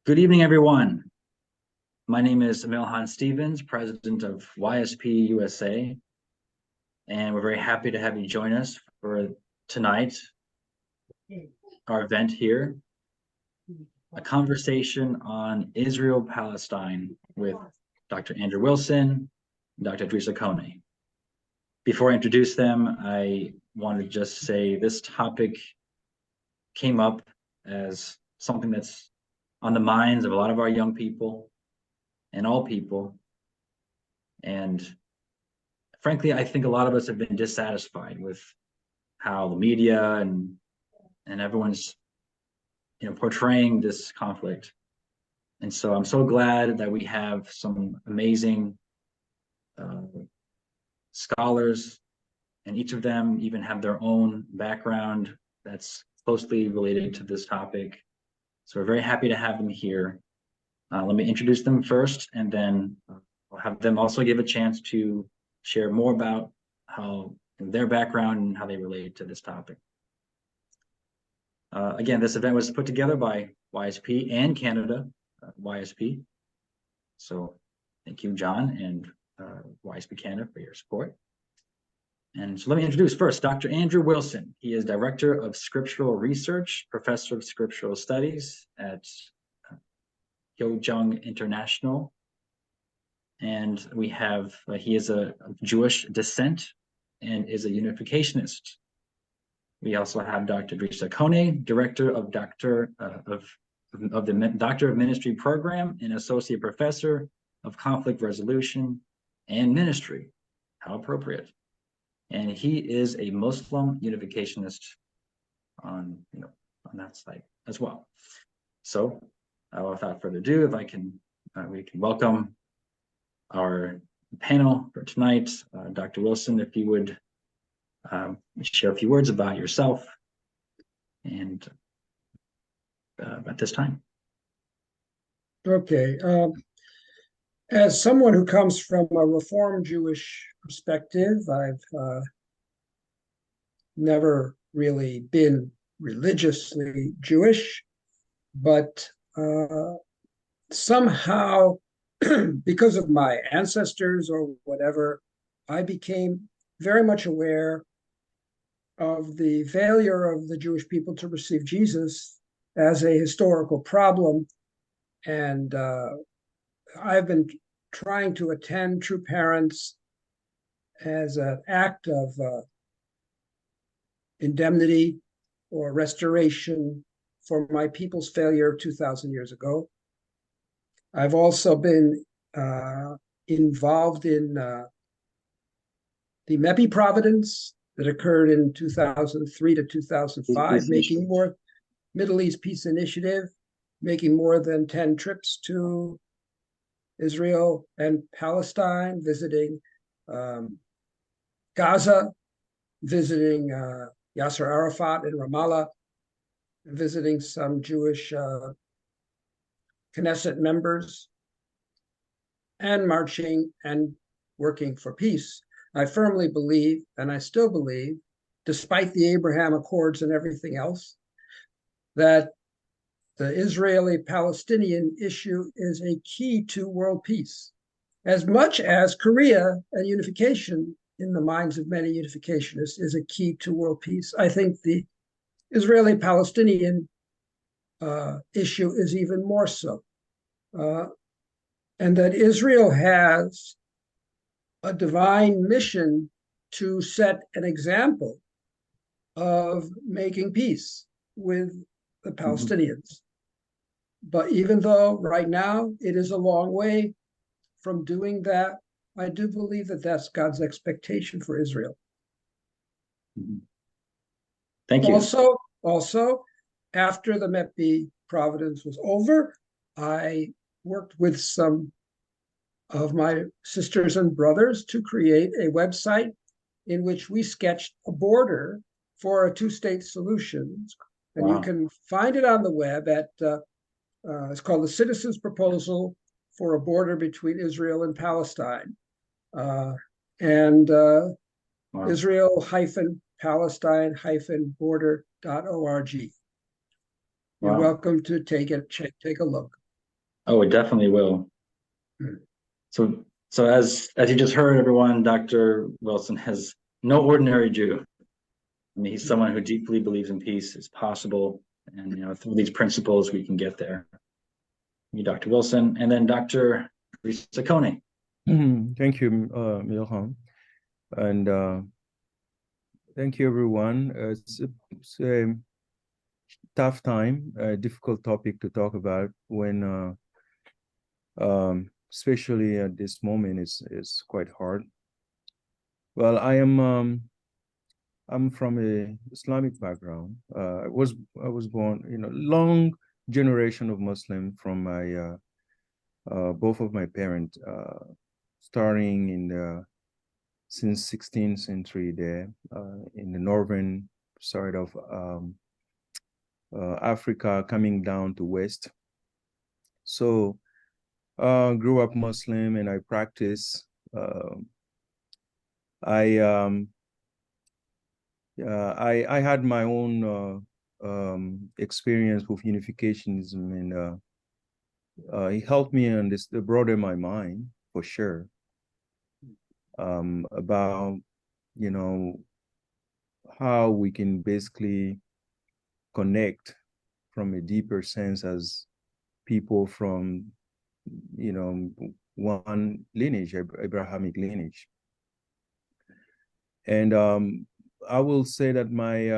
Good evening, everyone. My name is Miilhan Stevens, president of YSP USA, and we're very happy to have you join us for tonight, our event here, a conversation on Israel-Palestine with Dr. Andrew Wilson and Dr. Drissa Kone. Before I introduce them, I want to just say this topic came up as something that's on the minds of a lot of our young people and all people. And frankly, I think a lot of us have been dissatisfied with how the media and everyone's portraying this conflict. And so I'm so glad that we have some amazing scholars, and each of them even have their own background that's closely related to this topic. So we're very happy to have them here. Let me introduce them first, and then I'll have them also give a chance to share more about how their background and how they relate to this topic. Again, this event was put together by YSP and Canada, YSP. So thank you, John, and YSP Canada for your support. And so let me introduce first Dr. Andrew Wilson. He is Director of Scriptural Research, Professor of Scriptural Studies at Hyojung International. And we have, he is a Jewish descent and is a unificationist. We also have Dr. Drissa Kone, Director of the Doctor of Ministry Program and Associate Professor of Conflict Resolution and Ministry. How appropriate. And he is a Muslim unificationist on that site as well. So without further ado, if I can, we can welcome our panel for tonight. Dr. Wilson, if you would share a few words about yourself and at this time. Okay. As someone who comes from a Reform Jewish perspective, I've never really been religiously Jewish, but somehow, because of my ancestors or whatever, I became very much aware of the failure of the Jewish people to receive Jesus as a historical problem. And I've been trying to attend True Parents as an act of indemnity or restoration for my people's failure 2,000 years ago. I've also been involved in the MEPI Providence that occurred in 2003 to 2005, making more Middle East Peace Initiative, making more than 10 trips to Israel and Palestine, visiting Gaza, visiting Yasser Arafat in Ramallah, visiting some Jewish Knesset members, and marching and working for peace. I firmly believe, and I still believe, despite the Abraham Accords and everything else, that the Israeli-Palestinian issue is a key to world peace, as much as Korea and unification in the minds of many unificationists is a key to world peace. I think the Israeli-Palestinian issue is even more so. And that Israel has a divine mission to set an example of making peace with the Palestinians. But even though right now it is a long way from doing that, I do believe that that's God's expectation for Israel. Thank you. Also, after the MEPI Providence was over, I worked with some of my sisters and brothers to create a website in which we sketched a border for a two-state solution. And you can find it on the web at, it's called the Citizens Proposal for a Border Between Israel and Palestine. Israel-Palestine-border.org. You're welcome to take a look. Oh, it definitely will. So as you just heard, everyone, Dr. Wilson has no ordinary Jew. I mean, he's someone who deeply believes in peace is possible, and through these principles we can get there. You, Dr. Wilson, and then Dr. Drissa Kone. Thank you, Miilhan, and thank you, everyone. It's a tough time, a difficult topic to talk about when, especially at this moment, is quite hard. Well, I'm from a Islamic background. I was born, long generation of Muslim from my both of my parents, starting in the since 16th century there in the northern side of Africa, coming down to west. So grew up Muslim, and I practice. I had my own experience with unificationism, and it helped me broaden my mind for sure about how we can basically connect from a deeper sense as people from one lineage, Abrahamic lineage. And I will say that my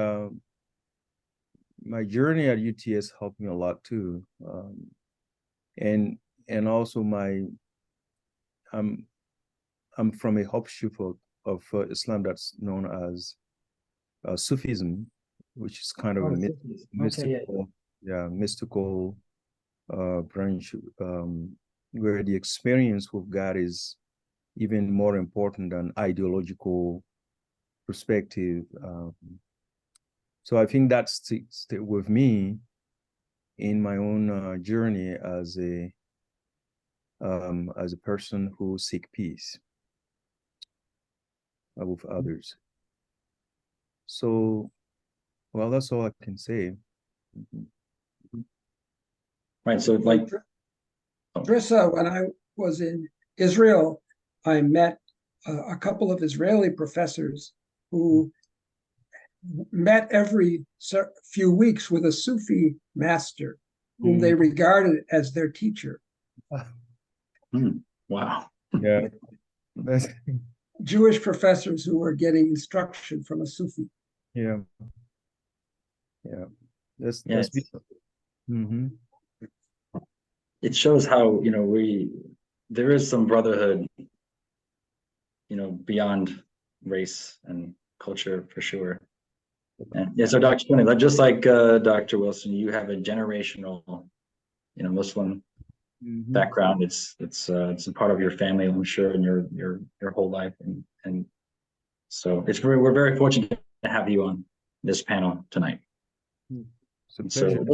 journey at UTS helped me a lot too, and also I'm from a offshoot of Islam that's known as Sufism, which is kind of a mystical, mystical branch, where the experience with God is even more important than ideological perspective. So I think that's stayed with me in my own journey as a person who seek peace with others. So, well, that's all I can say. Right. So, like, Drissa, when I was in Israel, I met a couple of Israeli professors who met every few weeks with a Sufi master whom they regarded as their teacher. Wow. Yeah. Jewish professors who were getting instruction from a Sufi. Yeah. That's beautiful. It shows how there is some brotherhood beyond race and culture for sure. And yeah, so Dr. Kone, just like Dr. Wilson, you have a generational Muslim background. It's a part of your family, I'm sure, in your whole life, and so we're very fortunate to have you on this panel tonight. It's a pleasure.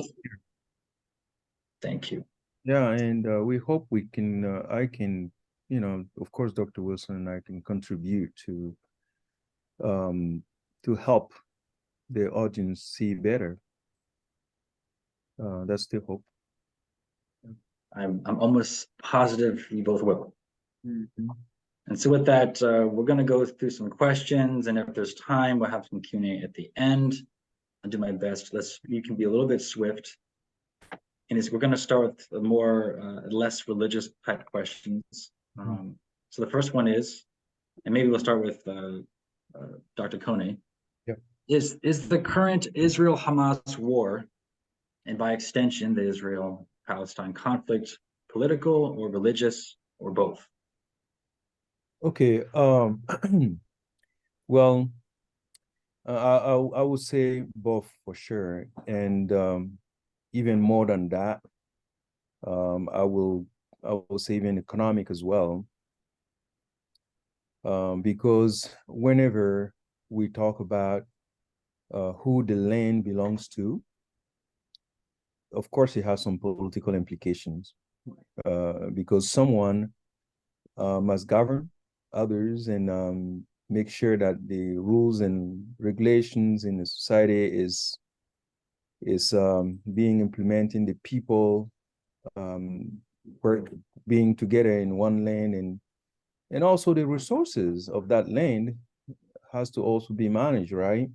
Thank you. Yeah, and we hope we can, I can, of course, Dr. Wilson and I can contribute to help the audience see better. That's the hope. I'm almost positive you both will. And so with that, we're going to go through some questions, and if there's time, we'll have some Q&A at the end. I'll do my best. You can be a little bit swift. And we're going to start with the more less religious type questions. So the first one is, and maybe we'll start with Dr. Kone. Yep. Is the current Israel-Hamas war, and by extension the Israel-Palestine conflict, political or religious or both? Okay. Well, I would say both for sure, and even more than that, I will say even economic as well, because whenever we talk about who the land belongs to, of course, it has some political implications, because someone must govern others and make sure that the rules and regulations in the society is being implemented. The people work being together in one land, and also the resources of that land has to also be managed, right?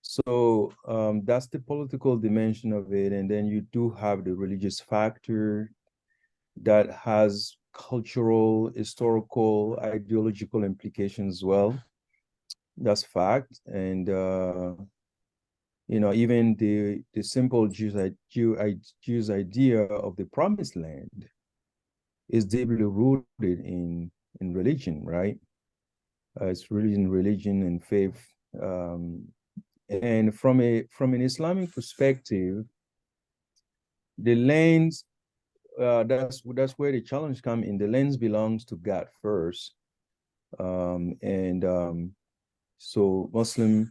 So that's the political dimension of it. And then you do have the religious factor that has cultural, historical, ideological implications as well. That's fact. And even the simple Jews idea of the promised land is deeply rooted in religion, right? It's religion and faith. And from an Islamic perspective, the lands, that's where the challenge comes in. The lands belongs to God first. So Muslims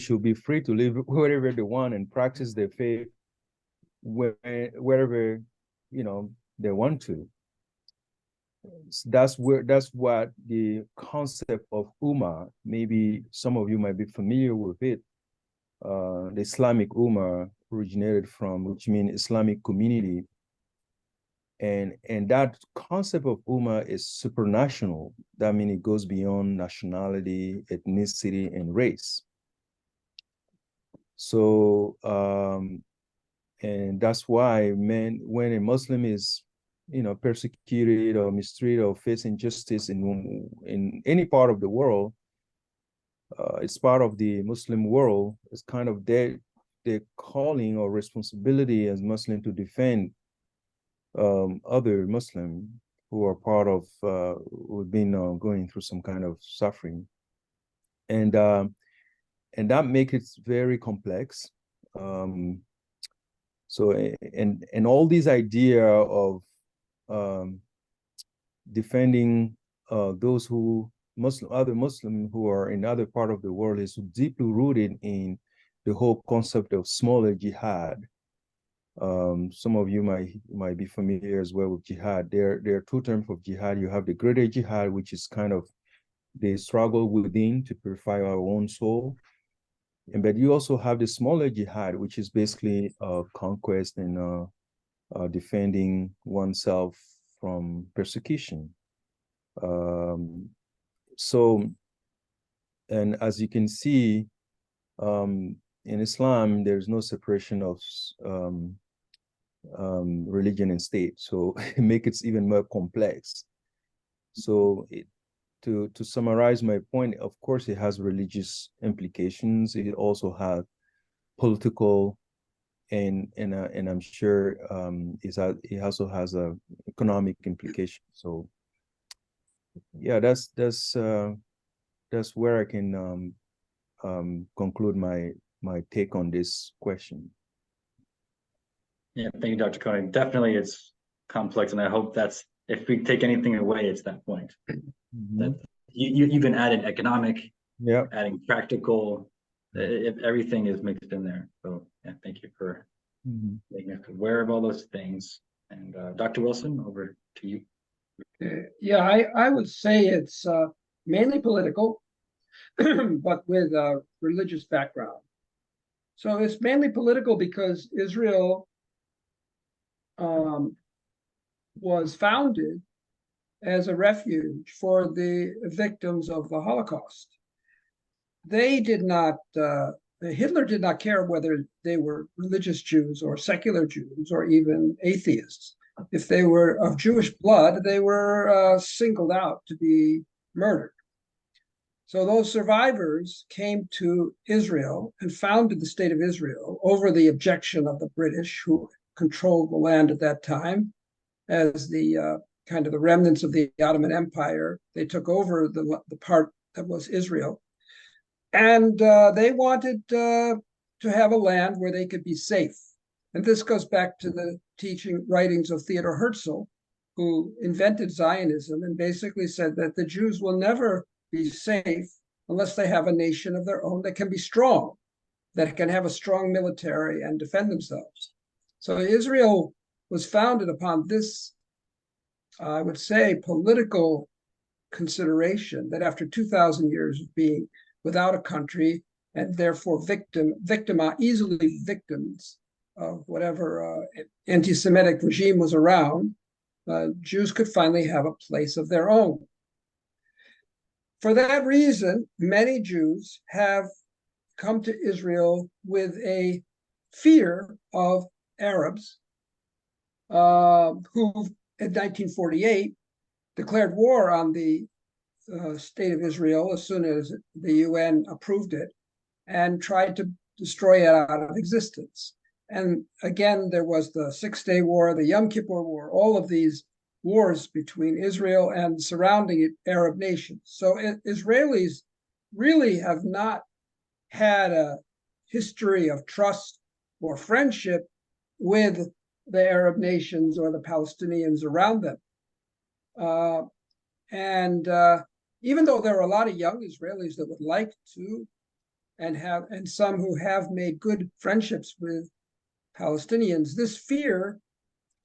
should be free to live wherever they want and practice their faith wherever they want to. That's what the concept of Ummah, maybe some of you might be familiar with it. The Islamic Ummah originated from, which means Islamic community. And that concept of Ummah is supranational. That means it goes beyond nationality, ethnicity, and race. So, and that's why when a Muslim is, persecuted or mistreated or facing injustice in any part of the world, it's part of the Muslim world. It's kind of their calling or responsibility as Muslim to defend other Muslim who are part of who've been going through some kind of suffering, and that makes it very complex. So and all these idea of defending those other Muslim who are in other part of the world is deeply rooted in the whole concept of smaller jihad. Some of you might be familiar as well with jihad. There are two terms of jihad. You have the greater jihad, which is kind of the struggle within to purify our own soul. But you also have the smaller jihad, which is basically conquest and defending oneself from persecution. So, and as you can see, in Islam, there's no separation of religion and state. So it makes it even more complex. So to summarize my point, of course, it has religious implications. It also has political, and I'm sure it also has a economic implication. So yeah, that's where I can conclude my take on this question. Yeah, thank you, Dr. Kone. Definitely, it's complex, and I hope that's, if we take anything away, it's that point. That you even added economic, adding practical, if everything is mixed in there. So yeah, thank you for making us aware of all those things. And Dr. Wilson, over to you. Yeah, I would say it's mainly political, but with a religious background. So it's mainly political because Israel was founded as a refuge for the victims of the Holocaust. They did not, Hitler did not care whether they were religious Jews or secular Jews or even atheists. If they were of Jewish blood, they were singled out to be murdered. So those survivors came to Israel and founded the state of Israel over the objection of the British, who controlled the land at that time as the kind of the remnants of the Ottoman Empire. They took over the part that was Israel. And they wanted to have a land where they could be safe. And this goes back to the writings of Theodor Herzl, who invented Zionism and basically said that the Jews will never be safe unless they have a nation of their own that can be strong, that can have a strong military and defend themselves. So Israel was founded upon this, I would say, political consideration that after 2,000 years of being without a country and therefore easily victims of whatever anti-Semitic regime was around, Jews could finally have a place of their own. For that reason, many Jews have come to Israel with a fear of Arabs who, in 1948, declared war on the state of Israel as soon as the UN approved it and tried to destroy it out of existence. And again, there was the Six-Day War, the Yom Kippur War, all of these wars between Israel and surrounding Arab nations. So Israelis really have not had a history of trust or friendship with the Arab nations or the Palestinians around them. Even though there are a lot of young Israelis that would like to, and some who have made good friendships with Palestinians, this fear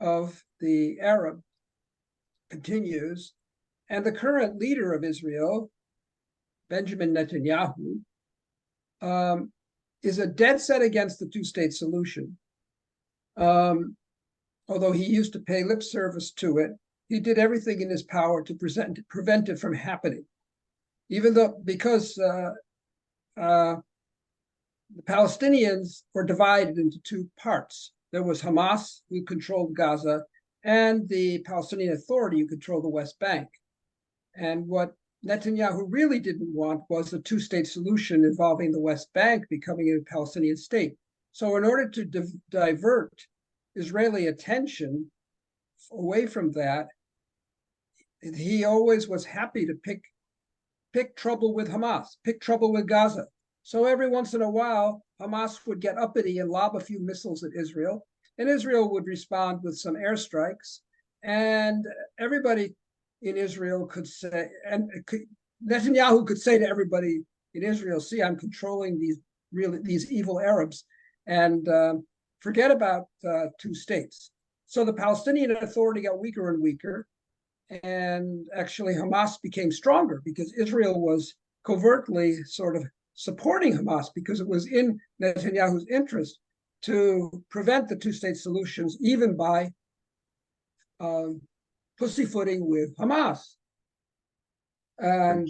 of the Arab continues. And the current leader of Israel, Benjamin Netanyahu, is a dead set against the two-state solution. Although he used to pay lip service to it, he did everything in his power to prevent it from happening. Because the Palestinians were divided into two parts. There was Hamas, who controlled Gaza, and the Palestinian Authority, who controlled the West Bank. And what Netanyahu really didn't want was a two-state solution involving the West Bank becoming a Palestinian state. So in order to divert Israeli attention away from that, he always was happy to pick trouble with Hamas, pick trouble with Gaza. So every once in a while, Hamas would get uppity and lob a few missiles at Israel, and Israel would respond with some airstrikes. And everybody in Israel could say, and Netanyahu could say to everybody in Israel, see, I'm controlling these evil Arabs, and forget about two states. So the Palestinian Authority got weaker and weaker, and actually Hamas became stronger because Israel was covertly sort of supporting Hamas because it was in Netanyahu's interest to prevent the two-state solutions, even by pussyfooting with Hamas. And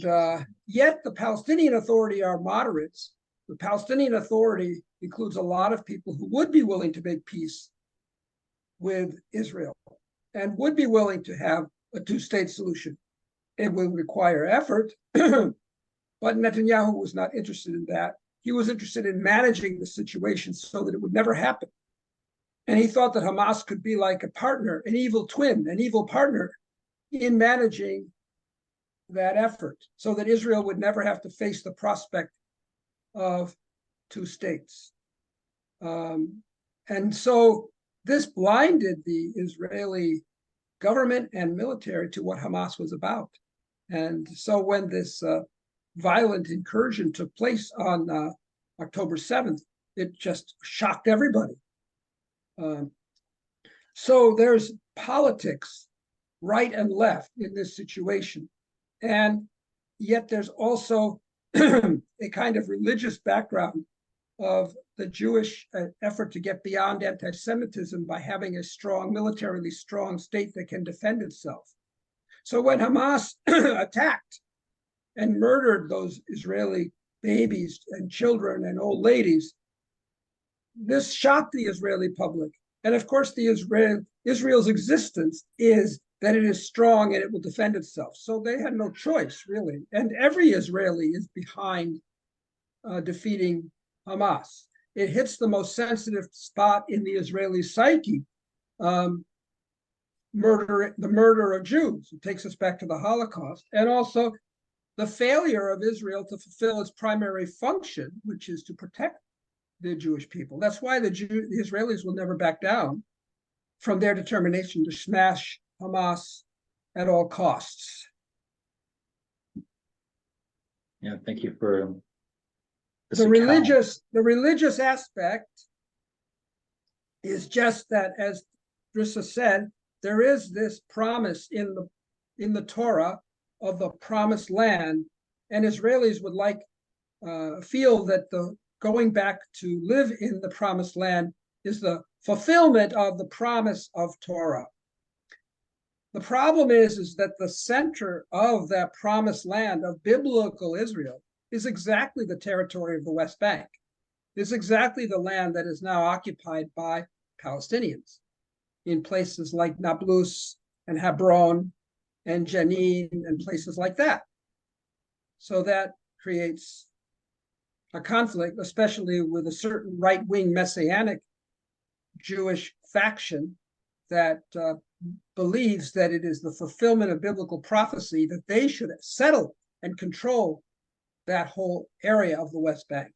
yet the Palestinian Authority are moderates. The Palestinian Authority includes a lot of people who would be willing to make peace with Israel and would be willing to have a two-state solution. It will require effort, but Netanyahu was not interested in that. He was interested in managing the situation so that it would never happen. And he thought that Hamas could be like a partner, an evil twin, an evil partner in managing that effort so that Israel would never have to face the prospect of two states. And so this blinded the Israeli government and military to what Hamas was about. And so when this violent incursion took place on October 7th, it just shocked everybody. So there's politics, right and left, in this situation. And yet there's also a kind of religious background of the Jewish effort to get beyond anti-Semitism by having a strong, militarily strong state that can defend itself. So when Hamas attacked and murdered those Israeli babies and children and old ladies, this shocked the Israeli public. And of course, Israel's existence is that it is strong and it will defend itself. So they had no choice, really. And every Israeli is behind defeating Hamas. It hits the most sensitive spot in the Israeli psyche, the murder of Jews. It takes us back to the Holocaust, and also the failure of Israel to fulfill its primary function, which is to protect the Jewish people. That's why the Israelis will never back down from their determination to smash Hamas at all costs. Yeah, thank you for the religious aspect is just that, as Drissa said, there is this promise in the Torah of the promised land, and Israelis would like feel that the going back to live in the promised land is the fulfillment of the promise of Torah. The problem is that the center of that promised land of biblical Israel is exactly the territory of the West Bank. It's exactly the land that is now occupied by Palestinians in places like Nablus and Hebron and Jenin and places like that. So that creates a conflict, especially with a certain right-wing messianic Jewish faction that believes that it is the fulfillment of biblical prophecy that they should settle and control that whole area of the West Bank.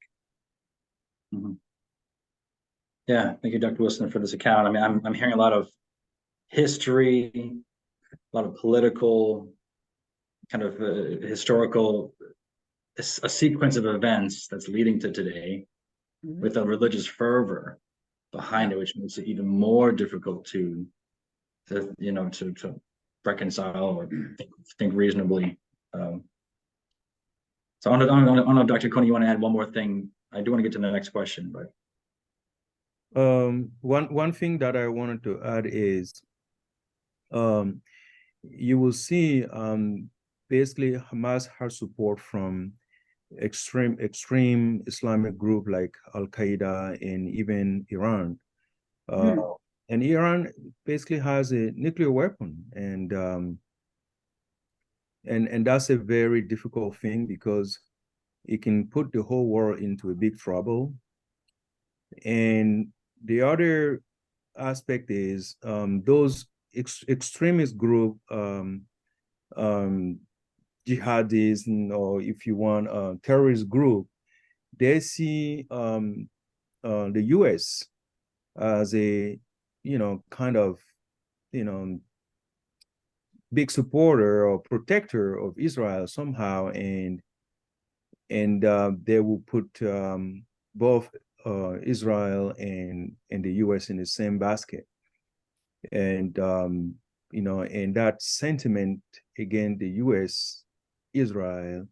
Mm-hmm. Yeah, thank you, Dr. Wilson, for this account. I mean, I'm hearing a lot of history, a lot of political, kind of historical, a sequence of events that's leading to today, mm-hmm. with a religious fervor behind it, which makes it even more difficult to reconcile or think reasonably. So I don't know, Dr. Kone, you want to add one more thing? I do want to get to the next question, but one thing that I wanted to add is you will see basically Hamas has support from extreme Islamic group like Al-Qaeda and even Iran. And Iran basically has a nuclear weapon, and that's a very difficult thing because it can put the whole world into a big trouble. And the other aspect is those extremist group, jihadis, or if you want, terrorist group, they see the U.S. as a kind of big supporter or protector of Israel somehow, and they will put both Israel and the U.S. in the same basket, and and that sentiment against the U.S., Israel,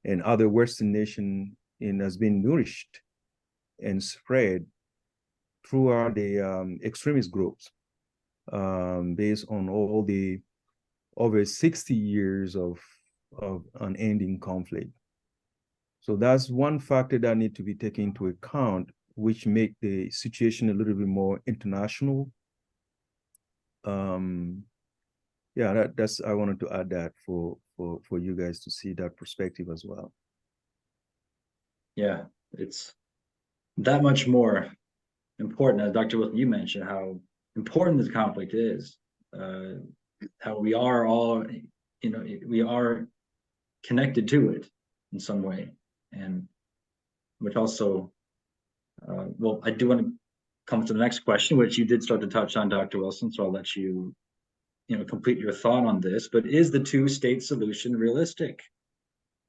and other Western nations has been nourished and spread throughout the extremist groups, based on all the over 60 years of unending conflict. So that's one factor that need to be taken into account, which make the situation a little bit more international. Yeah, that's I wanted to add that for you guys to see that perspective as well. Yeah, it's that much more important, as Dr. Wilson, you mentioned how important this conflict is, how we are all, we are connected to it in some way, and which also, well, I do want to come to the next question, which you did start to touch on, Dr. Wilson, so I'll let you, complete your thought on this, but is the two-state solution realistic?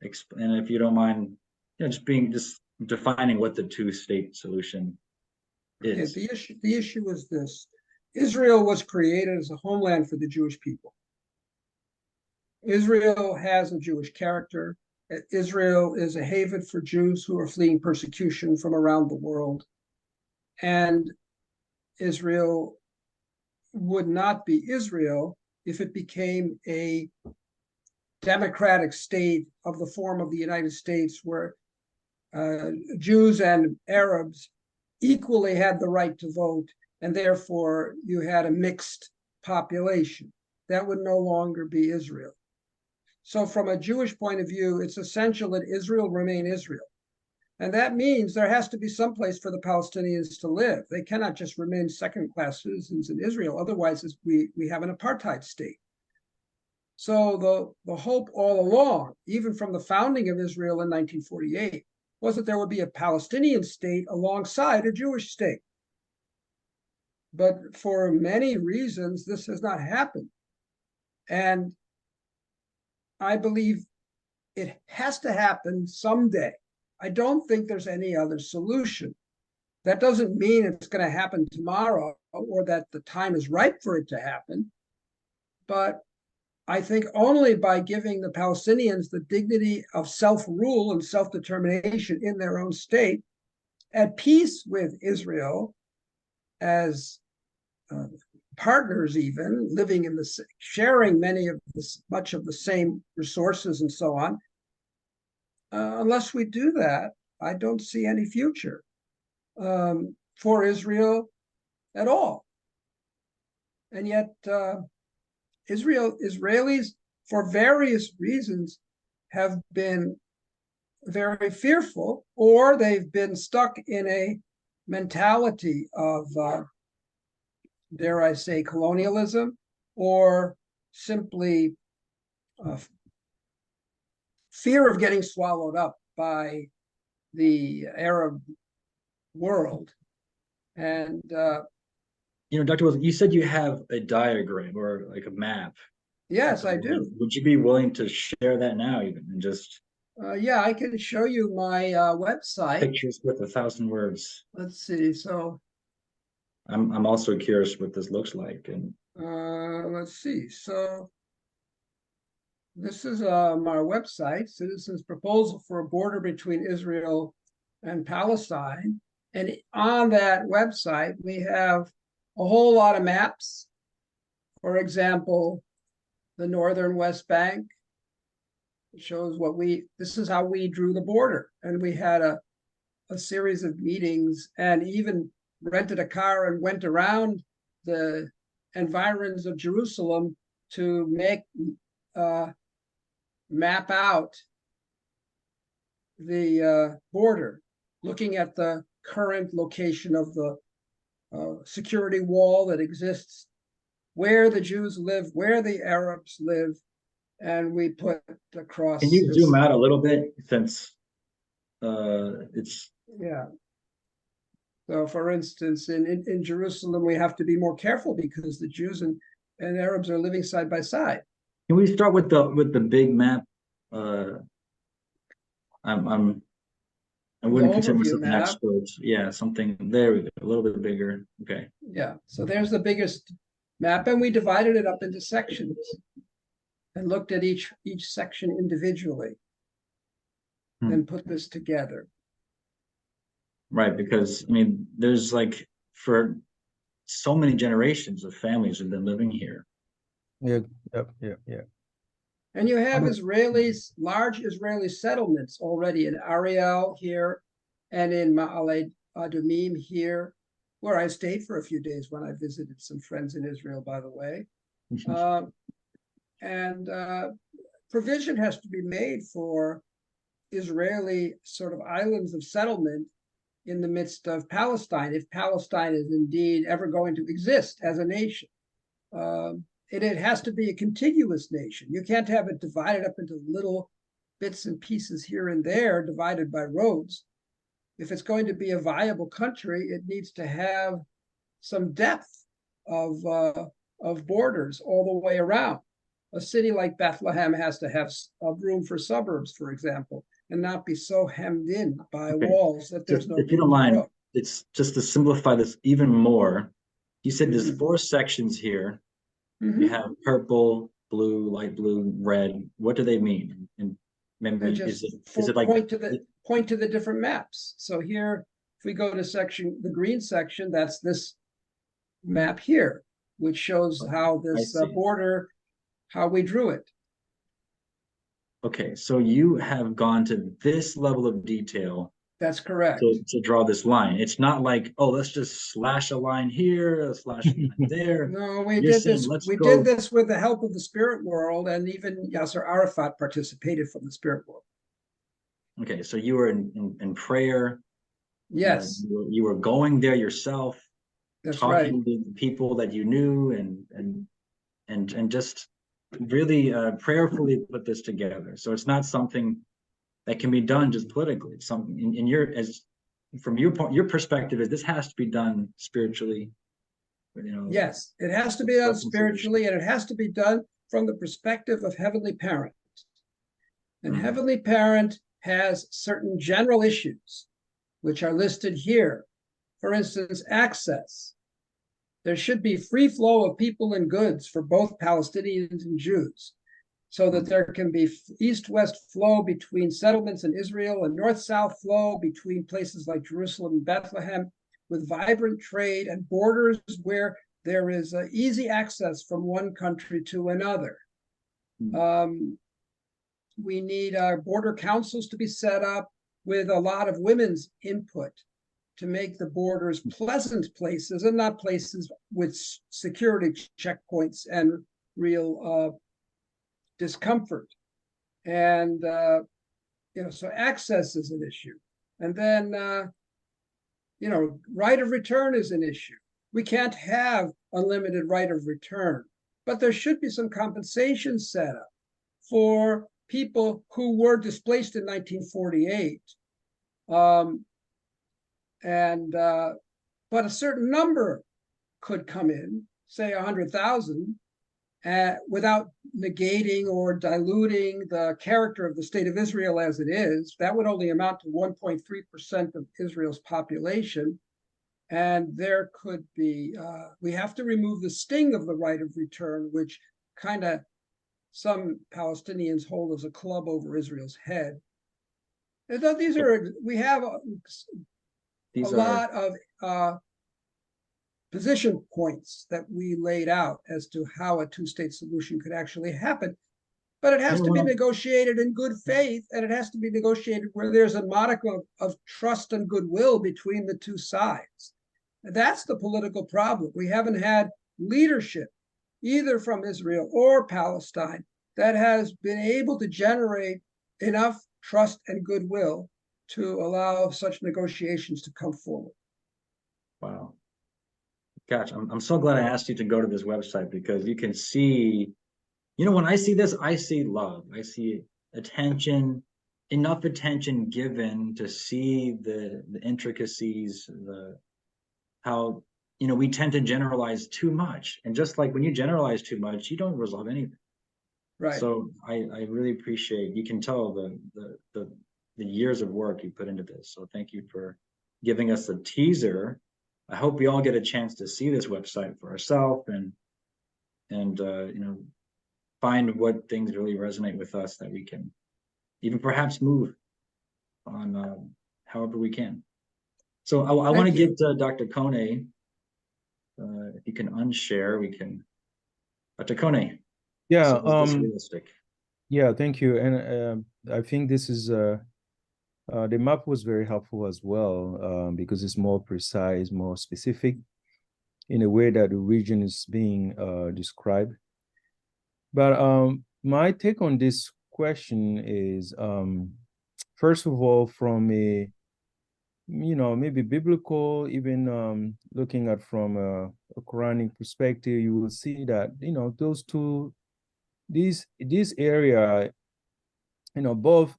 And if you don't mind, just defining what the two-state solution is. Yeah, the issue is this: Israel was created as a homeland for the Jewish people. Israel has a Jewish character. Israel is a haven for Jews who are fleeing persecution from around the world. And Israel would not be Israel if it became a democratic state of the form of the United States, where Jews and Arabs equally had the right to vote, and therefore you had a mixed population. That would no longer be Israel. So from a Jewish point of view, it's essential that Israel remain Israel. And that means there has to be some place for the Palestinians to live. They cannot just remain second-class citizens in Israel. Otherwise, we have an apartheid state. So the hope all along, even from the founding of Israel in 1948, was that there would be a Palestinian state alongside a Jewish state. But for many reasons, this has not happened. And I believe it has to happen someday. I don't think there's any other solution. That doesn't mean it's going to happen tomorrow or that the time is ripe for it to happen. But I think only by giving the Palestinians the dignity of self-rule and self-determination in their own state, at peace with Israel, as partners, even living in the sharing much of the same resources and so on. Unless we do that, I don't see any future for Israel at all. And yet, Israelis, for various reasons, have been very fearful, or they've been stuck in a mentality of, dare I say, colonialism, or simply fear of getting swallowed up by the Arab world. And Dr. Wilson, you said you have a diagram or like a map. Yes, I do. Would you be willing to share that now, even, and just yeah, I can show you my website. Pictures with 1,000 words. Let's see. So I'm also curious what this looks like. And let's see. So this is my website, Citizens' Proposal for a Border Between Israel and Palestine. And on that website, we have a whole lot of maps. For example, the northern West Bank. It shows this is how we drew the border. And we had a series of meetings and even rented a car and went around the environs of Jerusalem to map out the border, looking at the current location of the security wall that exists, where the Jews live, where the Arabs live, and we put across. Can you zoom out a little bit, since it's. Yeah. So, for instance, in Jerusalem, we have to be more careful because the Jews and Arabs are living side by side. Can we start with the big map? I wouldn't consider myself an expert. Yeah, something there we go, a little bit bigger. Okay. Yeah. So there's the biggest map, and we divided it up into sections and looked at each section individually and put this together. Right, because I mean, there's like, for so many generations of families have been living here. Yeah. And you have large Israeli settlements already in Ariel here and in Ma'ale Adumim here, where I stayed for a few days when I visited some friends in Israel, by the way. And provision has to be made for Israeli sort of islands of settlement in the midst of Palestine, if Palestine is indeed ever going to exist as a nation. It has to be a contiguous nation. You can't have it divided up into little bits and pieces here and there, divided by roads. If it's going to be a viable country, it needs to have some depth of borders all the way around. A city like Bethlehem has to have room for suburbs, for example, and not be so hemmed in by walls that there's no. If you don't mind, it's just to simplify this even more. You said there's 4 sections here. You have purple, blue, light blue, red. What do they mean? And maybe is it like point to the different maps? So here, if we go to the green section, that's this map here, which shows how this border, how we drew it. Okay, so you have gone to this level of detail. That's correct. To draw this line. It's not like, oh, let's just slash a line here, slash a line there. No, we did this. We did this with the help of the spirit world, and even Yasser Arafat participated from the spirit world. Okay, so you were in prayer. Yes. You were going there yourself. That's talking to people that you knew, and just really prayerfully put this together. So it's not something that can be done just politically. It's something from your perspective, is this has to be done spiritually. Yes, it has to be done spiritually, and it has to be done from the perspective of Heavenly Parent. And Heavenly Parent has certain general issues, which are listed here. For instance, access. There should be free flow of people and goods for both Palestinians and Jews, so that there can be east-west flow between settlements in Israel and north-south flow between places like Jerusalem and Bethlehem. with vibrant trade and borders where there is easy access from one country to another. We need our border councils to be set up with a lot of women's input to make the borders pleasant places and not places with security checkpoints and real discomfort. And, so access is an issue. And then, right of return is an issue. We can't have unlimited right of return, but there should be some compensation set up for people who were displaced in 1948. But a certain number could come in, say 100,000, without negating or diluting the character of the state of Israel as it is. That would only amount to 1.3% of Israel's population. And there could be, we have to remove the sting of the right of return, which kind of some Palestinians hold as a club over Israel's head. And these are, we have a lot of position points that we laid out as to how a two-state solution could actually happen. But it has to be negotiated in good faith, and it has to be negotiated where there's a modicum of trust and goodwill between the two sides. And that's the political problem. We haven't had leadership, either from Israel or Palestine, that has been able to generate enough trust and goodwill to allow such negotiations to come forward. Wow. Gosh, I'm so glad I asked you to go to this website, because you can see, when I see this, I see love. I see attention, enough attention given to see the intricacies, how, we tend to generalize too much. And just like when you generalize too much, you don't resolve anything. Right. So I really appreciate, you can tell the years of work you put into this. So thank you for giving us a teaser. I hope we all get a chance to see this website for ourselves and find what things really resonate with us, that we can even perhaps move on however we can. So I want to get Dr. Kone, if you can unshare, we can. Dr. Kone. Yeah. So is this realistic? Yeah. Thank you. And I think this is the map was very helpful as well, because it's more precise, more specific in a way that the region is being described. But my take on this question is, first of all, from a, maybe biblical, even looking at from a Quranic perspective, you will see that, those two, this area, both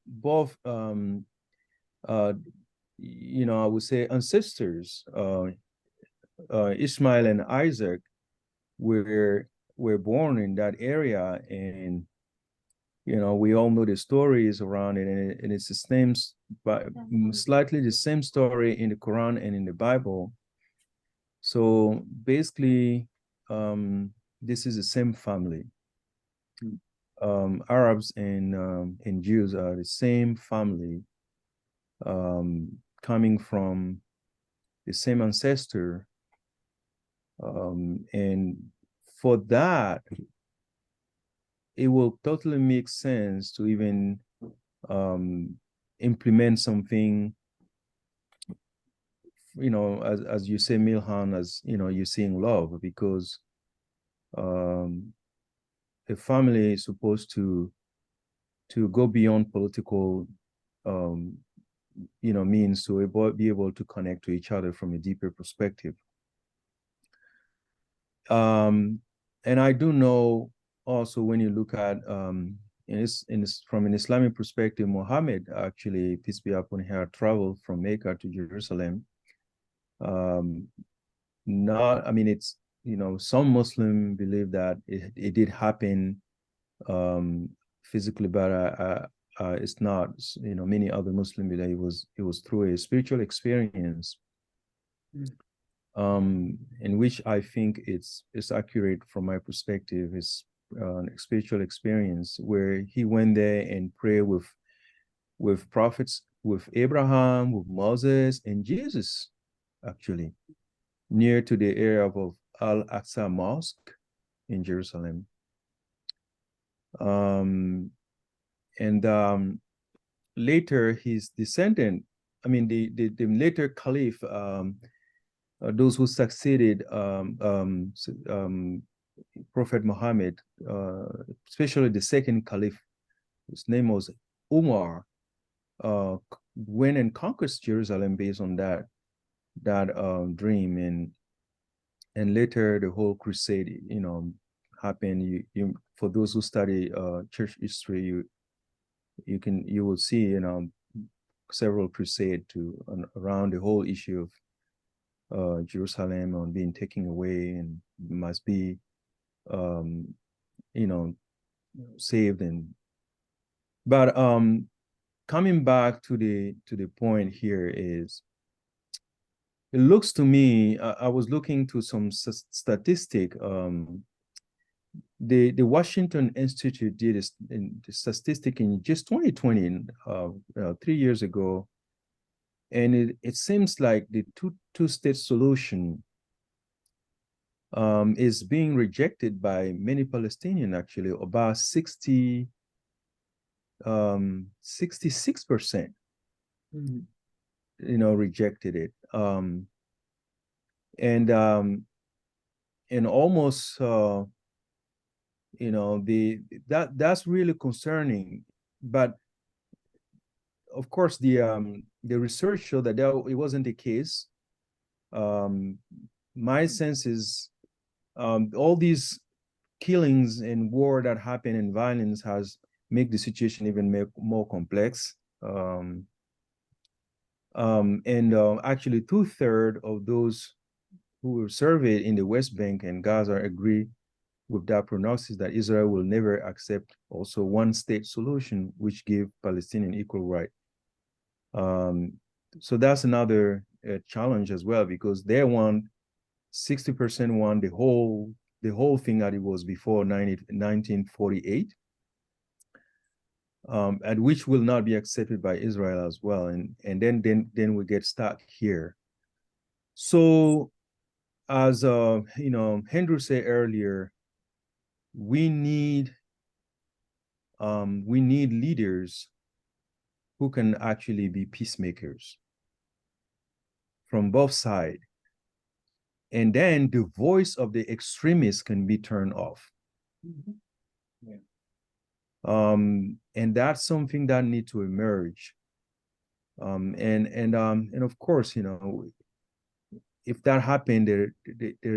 I would say ancestors, Ishmael and Isaac were born in that area, and we all know the stories around it, and it's the same, but slightly the same story in the Quran and in the Bible. So basically, this is the same family. Arabs and Jews are the same family, coming from the same ancestor, and for that, it will totally make sense to even implement something, as you say, Miilhan, as you're seeing love, because a family is supposed to go beyond political means to be able to connect to each other from a deeper perspective. And I do know also, when you look at from an Islamic perspective, Muhammad, actually, peace be upon him, traveled from Mecca to Jerusalem. It's, some Muslim believe that it did happen physically, but it's not. Many other Muslims believe it was through a spiritual experience. In which I think it's accurate from my perspective. Is a spiritual experience where he went there and prayed with prophets, with Abraham, with Moses, and Jesus actually, near to the area of Al-Aqsa Mosque in Jerusalem. Later his descendant, I mean the later caliph, those who succeeded Prophet Muhammad, especially the second caliph, whose name was Umar, went and conquered Jerusalem based on that dream, and later the whole crusade, happened. You for those who study church history, you will see several crusades around the whole issue of Jerusalem on being taken away and must be saved. But coming back to the point here is, it looks to me, I was looking to some statistic. The Washington Institute did a statistic in just 2020, 3 years ago, and it seems like the two-state solution is being rejected by many Palestinians. Actually, about 66%, rejected it, and almost that's really concerning. But of course, the research showed that it wasn't the case. My sense is all these killings and war that happen and violence has make the situation even more complex. Actually, 2/3 of those who were surveyed in the West Bank and Gaza agree with that prognosis that Israel will never accept also one-state solution, which give Palestinian equal right. So that's another challenge as well, because they want 60% want the whole thing that it was before 1948, and which will not be accepted by Israel as well, and then we get stuck here. So, as Andrew said earlier, we need leaders who can actually be peacemakers from both sides, and then the voice of the extremists can be turned off. Yeah. And that's something that needs to emerge. And of course, if that happened, there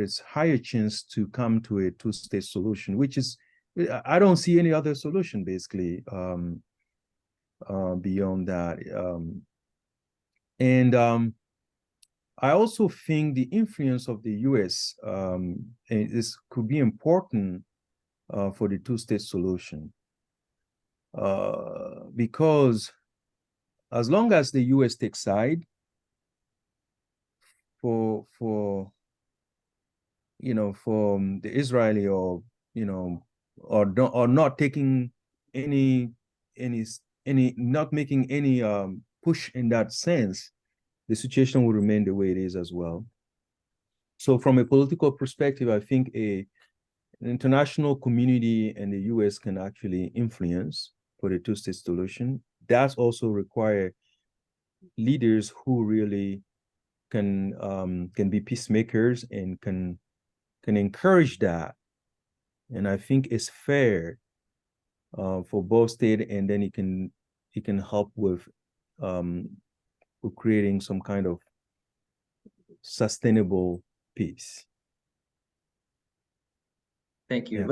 is higher chance to come to a two-state solution, which is, I don't see any other solution basically beyond that. I also think the influence of the U.S. Could be important for the two-state solution, because as long as the U.S. takes side for the Israeli, or not taking any not making any push in that sense, the situation will remain the way it is as well. So from a political perspective, I think an international community and the U.S. can actually influence for the two-state solution. That's also require leaders who really can be peacemakers and can encourage that. And I think it's fair for both states, and then it can help with creating some kind of sustainable peace. Thank you. Yeah.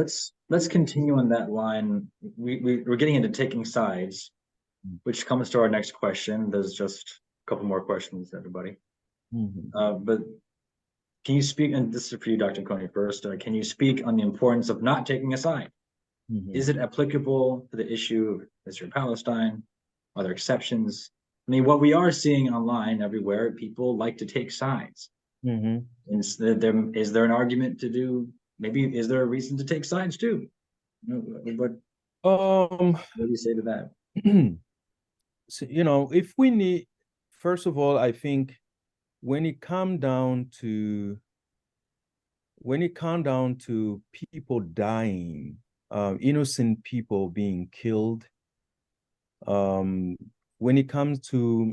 Let's continue on that line. We're getting into taking sides, which comes to our next question. There's just a couple more questions, everybody. But can you speak, and this is for you, Dr. Kone, first, can you speak on the importance of not taking a side? Is it applicable to the issue of Israel-Palestine? Are there exceptions? I mean, what we are seeing online everywhere, people like to take sides. Is there an argument to do? Maybe is there a reason to take sides too? What do you say to that? So, if we need, first of all, I think when it comes down to people dying, innocent people being killed, when it comes to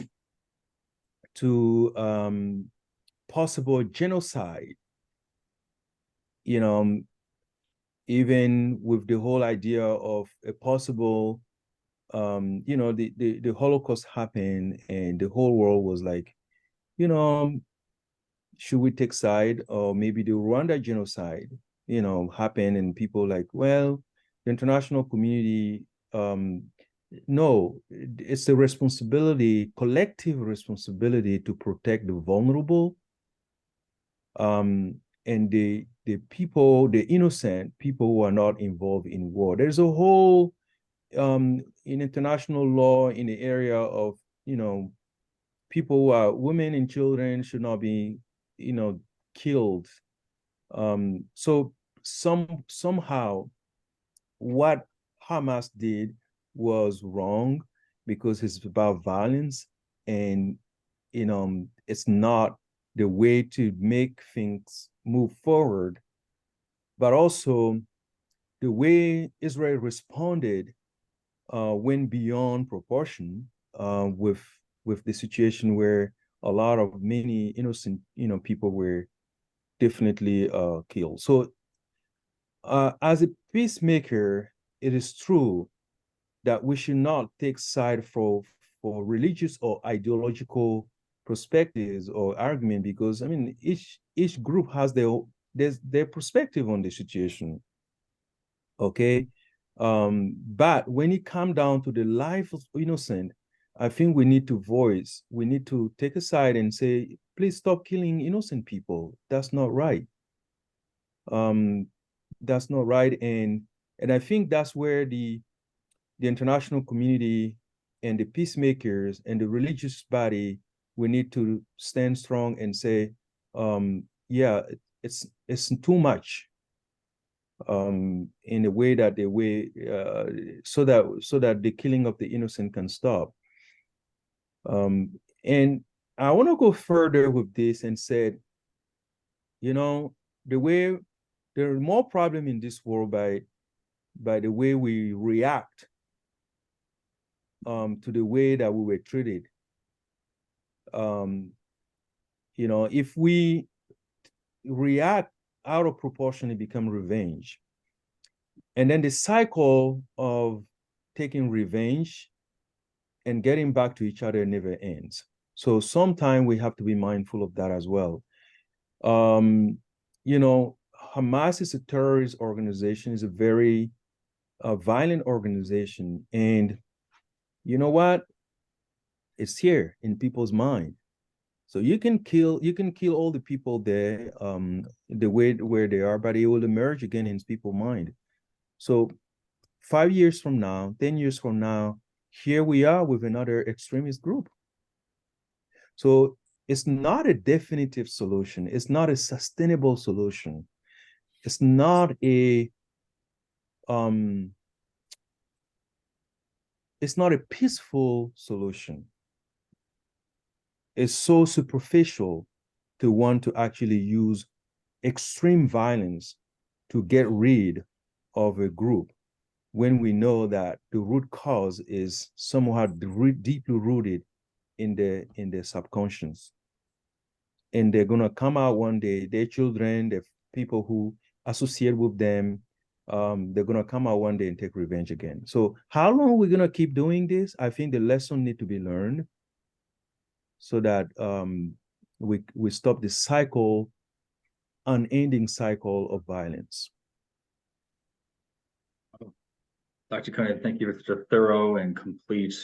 possible genocide, you know, even with the whole idea of a possible, you know, the Holocaust happened and the whole world was like, you know, should we take side? Or maybe the Rwanda genocide, you know, happened and people like, well, the international community, no, it's a responsibility, collective responsibility to protect the vulnerable, and the people, the innocent people who are not involved in war. There's a whole in international law in the area of, you know, people who are women and children should not be, you know, killed. So somehow what Hamas did was wrong because it's about violence, and you know, it's not the way to make things move forward. But also the way Israel responded went beyond proportion, with the situation where a lot of many innocent, you know, people were definitely killed. So as a peacemaker, it is true that we should not take side for religious or ideological perspectives or argument, because I mean each group has their perspective on the situation. Okay. But when it comes down to the life of innocent, I think we need to take a side and say, please stop killing innocent people. That's not right. That's not right. And I think that's where the international community and the peacemakers and the religious body, we need to stand strong and say, yeah, it's too much, in a way that so that the killing of the innocent can stop. And I want to go further with this and say, you know, there are more problem in this world by the way we react to the way that we were treated. You know, if we react out of proportion, it becomes revenge. And then the cycle of taking revenge and getting back to each other never ends. So sometimes we have to be mindful of that as well. You know, Hamas is a terrorist organization, is a very violent organization. And you know what? It's here in people's mind. So you can kill all the people there, the way where they are, but it will emerge again in people's mind. So 5 years from now, 10 years from now, here we are with another extremist group. So it's not a definitive solution. It's not a sustainable solution. It's not a peaceful solution. It's so superficial to want to actually use extreme violence to get rid of a group when we know that the root cause is somehow deeply rooted in the subconscious. And they're gonna come out one day, their children, the people who associate with them, they're gonna come out one day and take revenge again. So how long are we gonna keep doing this? I think the lesson need to be learned so that we stop the cycle, unending cycle of violence. Dr. Kone, thank you for such a thorough and complete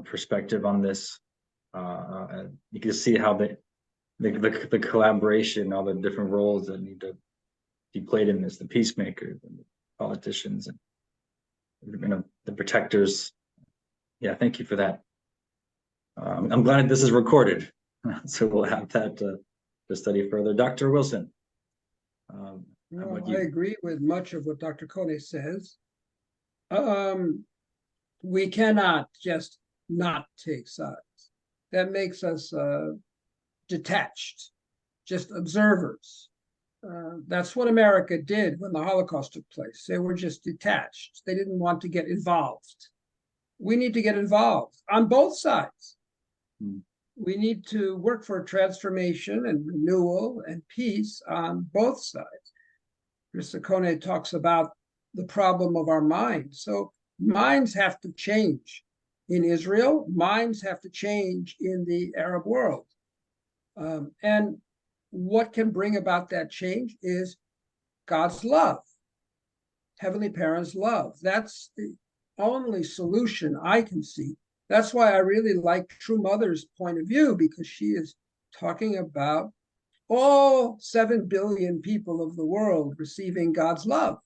perspective on this. You can see how the collaboration, all the different roles that need to be played in this, the peacemakers and the politicians and the protectors. Yeah, thank you for that. I'm glad this is recorded, so we'll have that to study further. Dr. Wilson. Well, I agree with much of what Dr. Kone says. We cannot just not take sides. that makes us detached, just observers. That's what America did when the Holocaust took place. They were just detached. They didn't want to get involved. We need to get involved on both sides. We need to work for transformation and renewal and peace on both sides. Drissa Kone talks about the problem of our minds. So minds have to change in Israel. Minds have to change in the Arab world. And what can bring about that change is God's love, Heavenly Parent's love. That's the only solution I can see. That's why I really like True Mother's point of view, because she is talking about all 7 billion people of the world receiving God's love.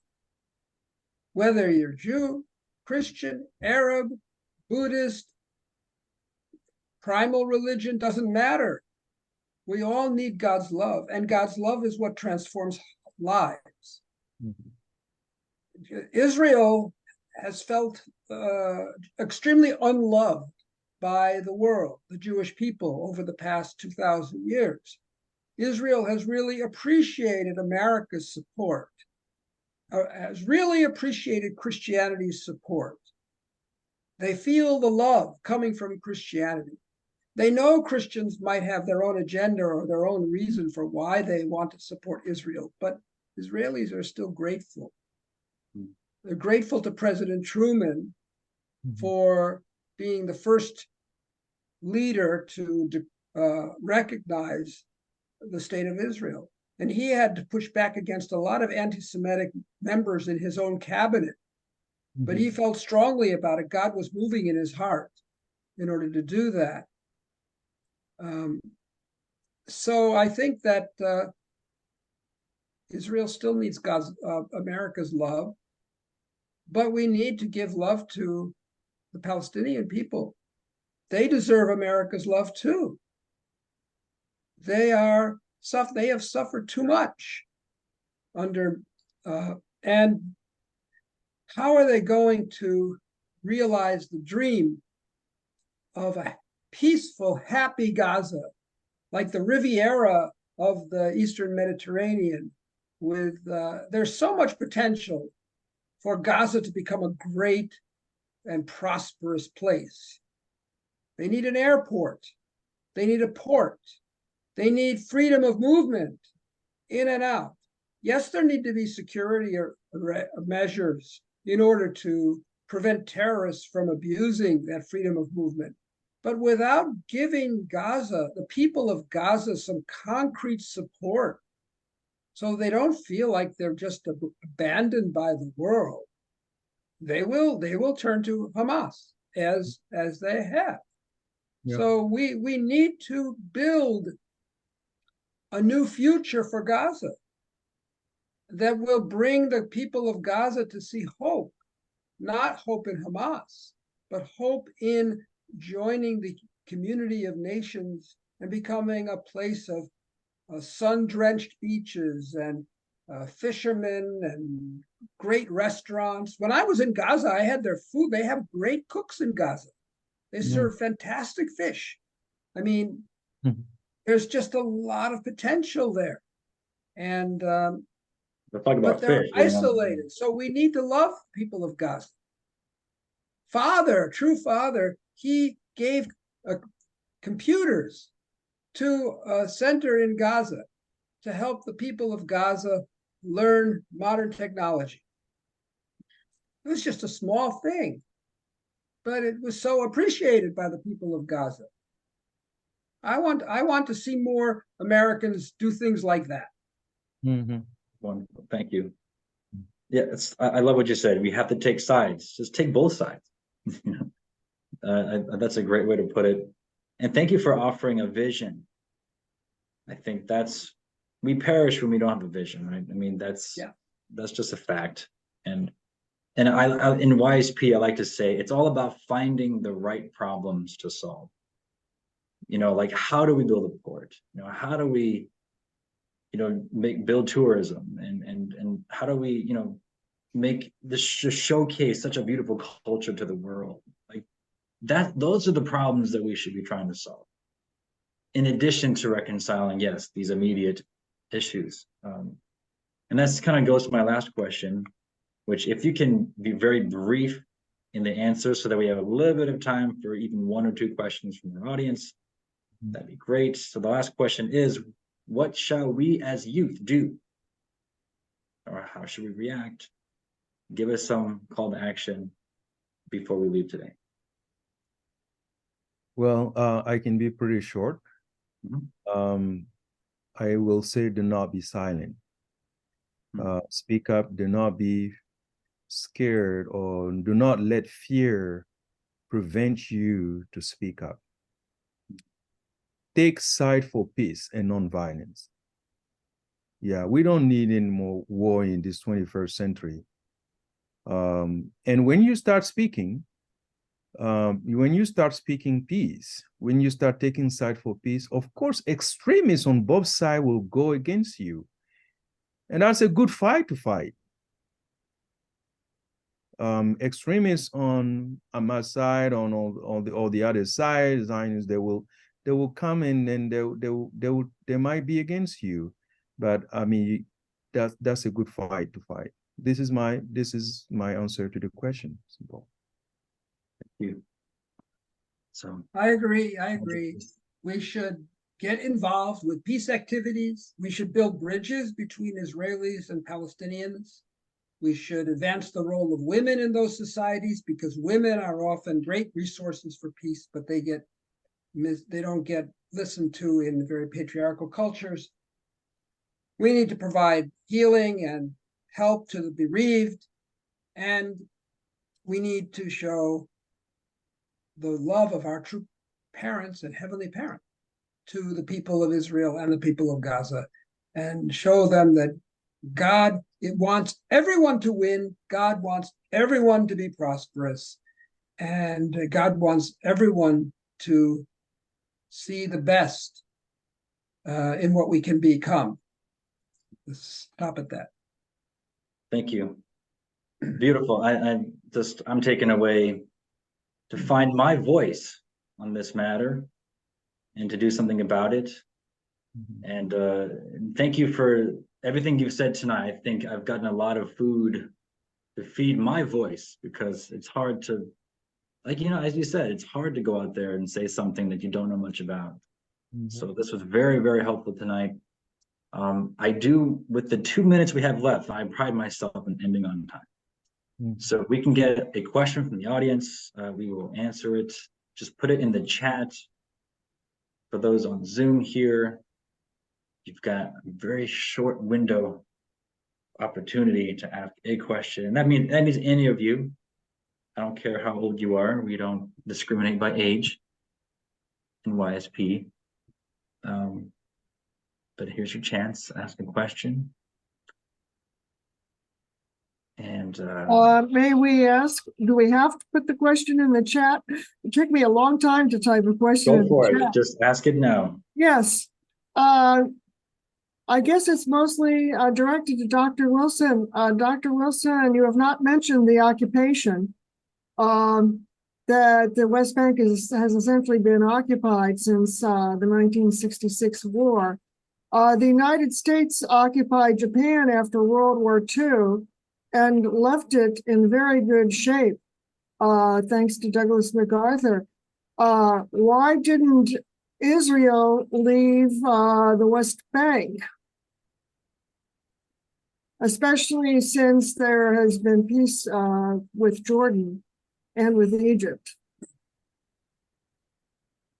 Whether you're Jew, Christian, Arab, Buddhist, primal religion, doesn't matter. We all need God's love, and God's love is what transforms lives. Israel has felt extremely unloved by the world, the Jewish people, over the past 2,000 years. Israel has really appreciated America's support, has really appreciated Christianity's support. They feel the love coming from Christianity. They know Christians might have their own agenda or their own reason for why they want to support Israel, but Israelis are still grateful. They're grateful to President Truman for being the first leader to recognize the state of Israel. And he had to push back against a lot of anti-Semitic members in his own cabinet. But he felt strongly about it. God was moving in his heart in order to do that. So I think that Israel still needs America's love, but we need to give love to the Palestinian people. They deserve America's love too. They have suffered too much under, and how are they going to realize the dream of a peaceful, happy Gaza, like the Riviera of the Eastern Mediterranean? There's so much potential for Gaza to become a great and prosperous place. They need an airport. They need a port. They need freedom of movement in and out. Yes, there need to be security measures in order to prevent terrorists from abusing that freedom of movement. But without giving Gaza, the people of Gaza, some concrete support, so they don't feel like they're just abandoned by the world, they will turn to Hamas as they have. Yeah. So we need to build a new future for Gaza that will bring the people of Gaza to see hope, not hope in Hamas, but hope in joining the community of nations and becoming a place of sun-drenched beaches and fishermen and great restaurants. When I was in Gaza, I had their food. They have great cooks in Gaza. They serve fantastic fish. I mean, there's just a lot of potential there. And but they're isolated. So we need to love people of Gaza. True Father, he gave computers to a center in Gaza to help the people of Gaza learn modern technology. It was just a small thing, but it was so appreciated by the people of Gaza. I want to see more Americans do things like that. Wonderful. Thank you. Yeah, I love what you said. We have to take sides. Just take both sides. That's a great way to put it. And thank you for offering a vision. I think we perish when we don't have a vision, right? I mean, that's just a fact. And I in YSP, I like to say it's all about finding the right problems to solve. Like, how do we build a port? How do we, build tourism, and how do we, make this showcase such a beautiful culture to the world? Like that, those are the problems that we should be trying to solve. in addition to reconciling, yes, these immediate issues. And that's kind of goes to my last question, which if you can be very brief in the answer so that we have a little bit of time for even one or two questions from our audience, that'd be great. So the last question is, what shall we as youth do? Or how should we react? Give us some call to action before we leave today. Well, I can be pretty short. Mhm. I will say, do not be silent. Speak up. Do not be scared, or do not let fear prevent you to speak up. Take side for peace and non-violence. Yeah, we don't need any more war in this 21st century. And when you start speaking, peace, when you start taking side for peace, of course, extremists on both sides will go against you. And that's a good fight to fight. Extremists on my side, on all the other sides, Zionists, they will come in and they might be against you. But I mean, that's a good fight to fight. This is my answer to the question. Simple. Thank you. So I agree. We should get involved with peace activities. We should build bridges between Israelis and Palestinians. We should advance the role of women in those societies, because women are often great resources for peace, but they don't get listened to in very patriarchal cultures. We need to provide healing and help to the bereaved, and we need to show the love of our true parents and heavenly parent to the people of Israel and the people of Gaza, and show them that God, it wants everyone to win. God wants everyone to be prosperous, and God wants everyone to see the best in what we can become. Let's stop at that. thank you. Beautiful. I'm taking away to find my voice on this matter and to do something about it. And thank you for everything you've said tonight. I think I've gotten a lot of food to feed my voice, because it's hard to, like, as you said, it's hard to go out there and say something that you don't know much about. So this was very, very helpful tonight. I do, with the 2 minutes we have left, I pride myself in ending on time. So if we can get a question from the audience, we will answer it. Just put it in the chat. For those on Zoom here, you've got a very short window opportunity to ask a question. And that means any of you. I don't care how old you are. We don't discriminate by age in YSP. But here's your chance. Ask a question. And may we ask, do we have to put the question in the chat? It took me a long time to type a question in the chat. Just ask it now. Yes. I guess it's mostly directed to Dr. Wilson. Dr. Wilson, you have not mentioned the occupation that the West Bank has essentially been occupied since the 1966 war. The United States occupied Japan after World War II and left it in very good shape, thanks to Douglas MacArthur. Why didn't Israel leave the West Bank? Especially since there has been peace with Jordan and with Egypt.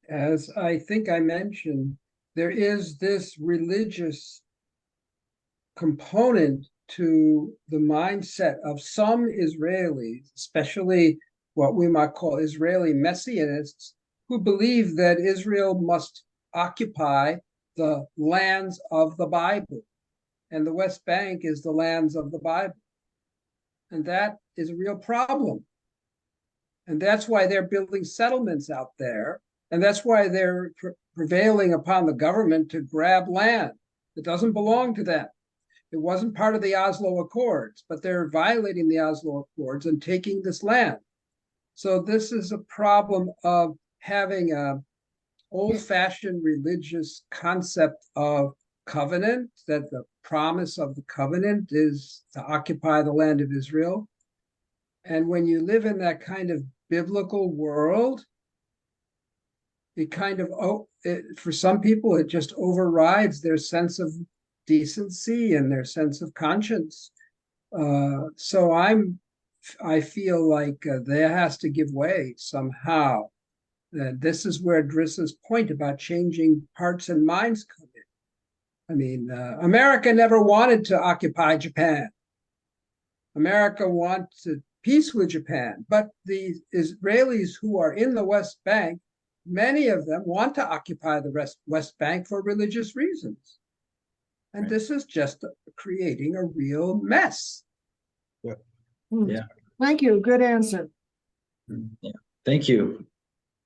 As I think I mentioned, there is this religious component to the mindset of some Israelis, especially what we might call Israeli messianists, who believe that Israel must occupy the lands of the Bible, and the West Bank is the lands of the Bible. And that is a real problem. And that's why they're building settlements out there. And that's why they're prevailing upon the government to grab land that doesn't belong to them. It wasn't part of the Oslo Accords, but they're violating the Oslo Accords and taking this land. So this is a problem of having old-fashioned religious concept of covenant, that the promise of the covenant is to occupy the land of Israel. And when you live in that kind of biblical world, it kind of, for some people, it just overrides their sense of decency and their sense of conscience. So I feel like there has to give way somehow. This is where Drissa's point about changing hearts and minds come in. I mean, America never wanted to occupy Japan. America wanted peace with Japan, but the Israelis who are in the West Bank, many of them want to occupy the West Bank for religious reasons. And this is just creating a real mess. Yeah. Yeah. Thank you. Good answer. Yeah. Thank you.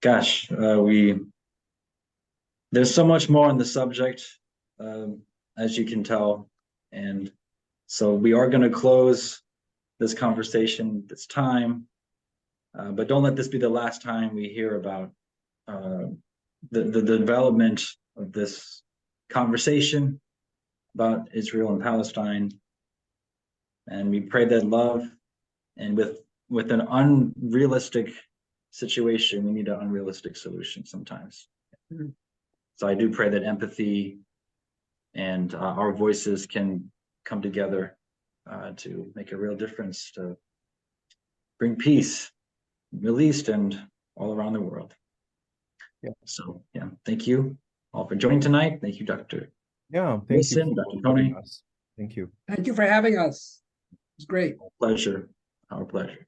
Gosh, there's so much more on the subject, as you can tell. And so we are going to close this conversation this time, but don't let this be the last time we hear about the development of this conversation about Israel and Palestine. And we pray that love, and with an unrealistic situation, we need an unrealistic solution sometimes. Mm-hmm. So I do pray that empathy and our voices can come together to make a real difference, to bring peace, Middle East and all around the world. Yeah. So yeah, thank you all for joining tonight. Thank you, Dr. Yeah, thank you, Dr. Kone. Thank you. Thank you for having us. It was great. Our pleasure. Our pleasure.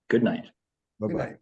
Good night. Bye-bye. Good night.